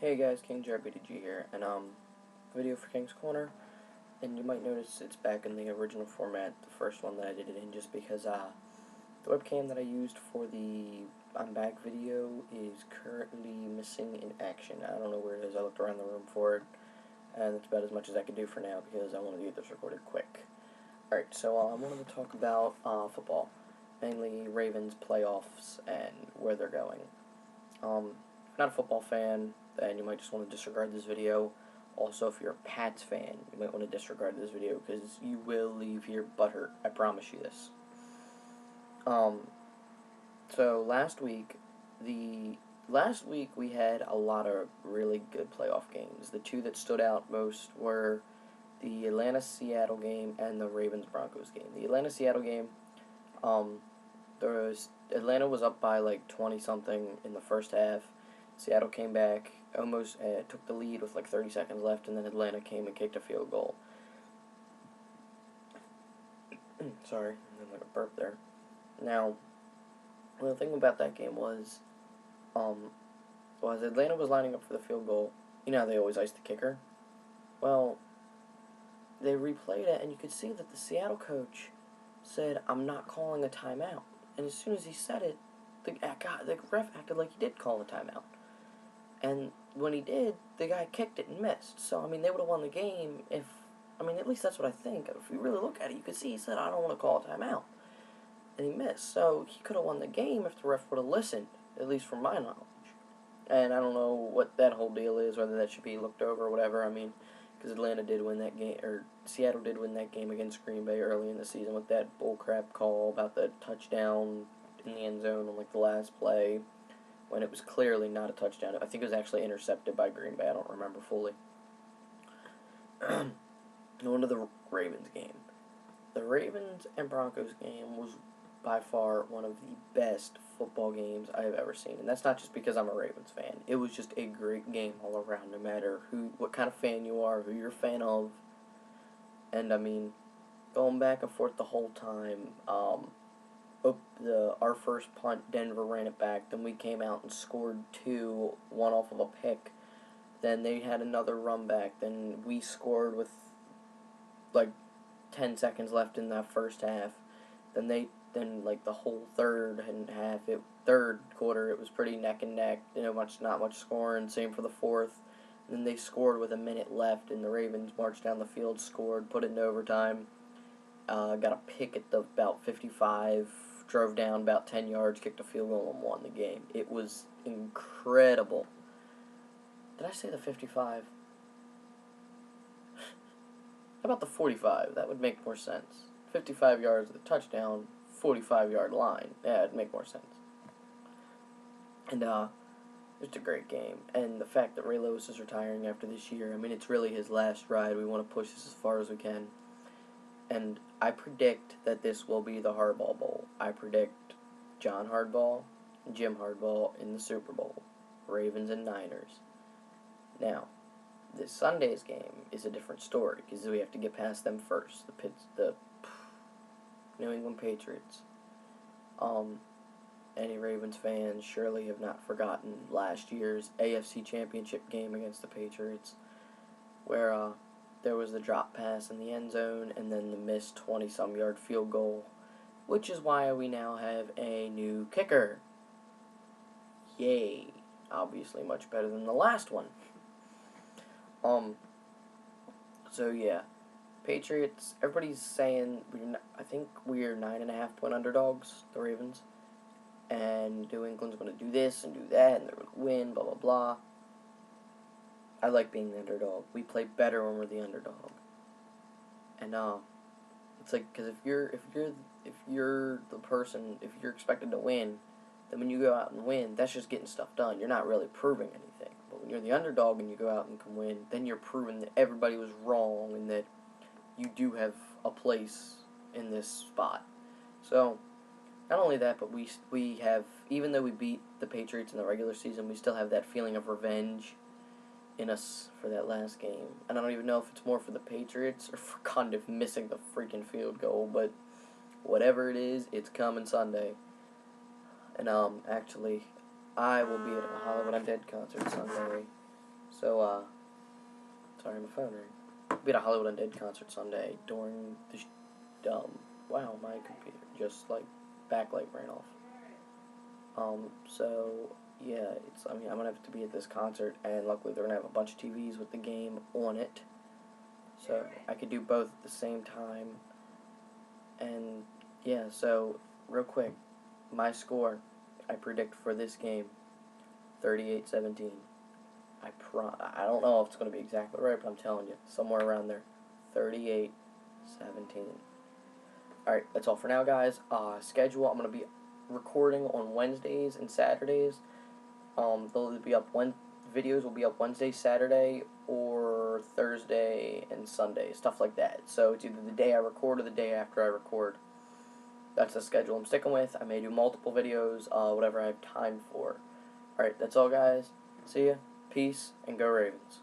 Hey guys, King JRPG here, and video for King's Corner, and you might notice it's back in the original format, the first one that I did it in, just because the webcam that I used for the I'm back video is currently missing in action. I don't know where it is. I looked around the room for it, and that's about as much as I could do for now because I wanted to get this recorded quick. Alright, so I wanted to talk about football, mainly Ravens playoffs and where they're going. If you're not a football fan, then you might just want to disregard this video. Also, if you're a Pats fan, you might want to disregard this video because you will leave here butthurt. I promise you this. So last week we had a lot of really good playoff games. The two that stood out most were the Atlanta-Seattle game and the Ravens-Broncos game. The Atlanta-Seattle game, Atlanta was up by like 20-something in the first half. Seattle came back, almost took the lead with like 30 seconds left, and then Atlanta came and kicked a field goal. Sorry, I'm like a burp there. Now, the thing about that game was Atlanta was lining up for the field goal. You know how they always ice the kicker? Well, they replayed it, and you could see that the Seattle coach said, "I'm not calling a timeout." And as soon as he said it, the ref acted like he did call a timeout. And when he did, the guy kicked it and missed. So, I mean, they would have won the game if... I mean, at least that's what I think. If you really look at it, you could see he said, "I don't want to call a timeout." And he missed. So, he could have won the game if the ref would have listened, at least from my knowledge. And I don't know what that whole deal is, whether that should be looked over or whatever. I mean, because Atlanta did win that game, or Seattle did win that game against Green Bay early in the season with that bullcrap call about the touchdown in the end zone on, like, the last play, when it was clearly not a touchdown. I think it was actually intercepted by Green Bay. I don't remember fully. Going to the Ravens game. The Ravens and Broncos game was by far one of the best football games I have ever seen. And that's not just because I'm a Ravens fan. It was just a great game all around, no matter what kind of fan you are, who you're a fan of. And, I mean, going back and forth the whole time, our first punt, Denver ran it back. Then we came out and scored two, one off of a pick. Then they had another run back. Then we scored with like 10 seconds left in that first half. Then like the whole third quarter, it was pretty neck and neck. Not much scoring. Same for the fourth. And then they scored with a minute left, and the Ravens marched down the field, scored, put it in overtime. Got a pick at about 55, drove down about 10 yards, kicked a field goal, and won the game. It was incredible. Did I say the 55? How about the 45? That would make more sense. 55 yards of the touchdown, 45-yard line. Yeah, it'd make more sense. And, it's a great game. And the fact that Ray Lewis is retiring after this year, I mean, it's really his last ride. We want to push this as far as we can. And I predict that this will be the Harbaugh Bowl. I predict John Harbaugh and Jim Harbaugh in the Super Bowl. Ravens and Niners. Now, this Sunday's game is a different story because we have to get past them first. The New England Patriots. Any Ravens fans surely have not forgotten last year's AFC Championship game against the Patriots, where there was the drop pass in the end zone and then the missed 20-some-yard field goal, which is why we now have a new kicker. Yay. Obviously much better than the last one. So yeah, Patriots, everybody's saying, I think we're 9.5-point underdogs, the Ravens, and New England's going to do this and do that, and they're going to win, blah, blah, blah. I like being the underdog. We play better when we're the underdog. And, it's like, because if you're the person, if you're expected to win, then when you go out and win, that's just getting stuff done. You're not really proving anything. But when you're the underdog and you go out and can win, then you're proving that everybody was wrong and that you do have a place in this spot. So, not only that, but we have, even though we beat the Patriots in the regular season, we still have that feeling of revenge in us for that last game. And I don't even know if it's more for the Patriots or for kind of missing the freaking field goal, but whatever it is, it's coming Sunday. And, actually, I will be at a Hollywood Undead concert Sunday. So, sorry, my phone rang. We had a Hollywood Undead concert Sunday during the, wow, my computer just, like, backlight ran off. So, yeah, I'm gonna have to be at this concert, and luckily they're gonna have a bunch of TVs with the game on it. So, I could do both at the same time. And, yeah, so, real quick, my score, I predict for this game, 38-17. I don't know if it's going to be exactly right, but I'm telling you, somewhere around there. 38-17. Alright, that's all for now, guys. Schedule, I'm going to be recording on Wednesdays and Saturdays. They'll be up videos will be up Wednesday, Saturday, or Thursday and Sunday, stuff like that. So it's either the day I record or the day after I record. That's the schedule I'm sticking with. I may do multiple videos, whatever I have time for. Alright, that's all, guys. See ya. Peace, and go Ravens.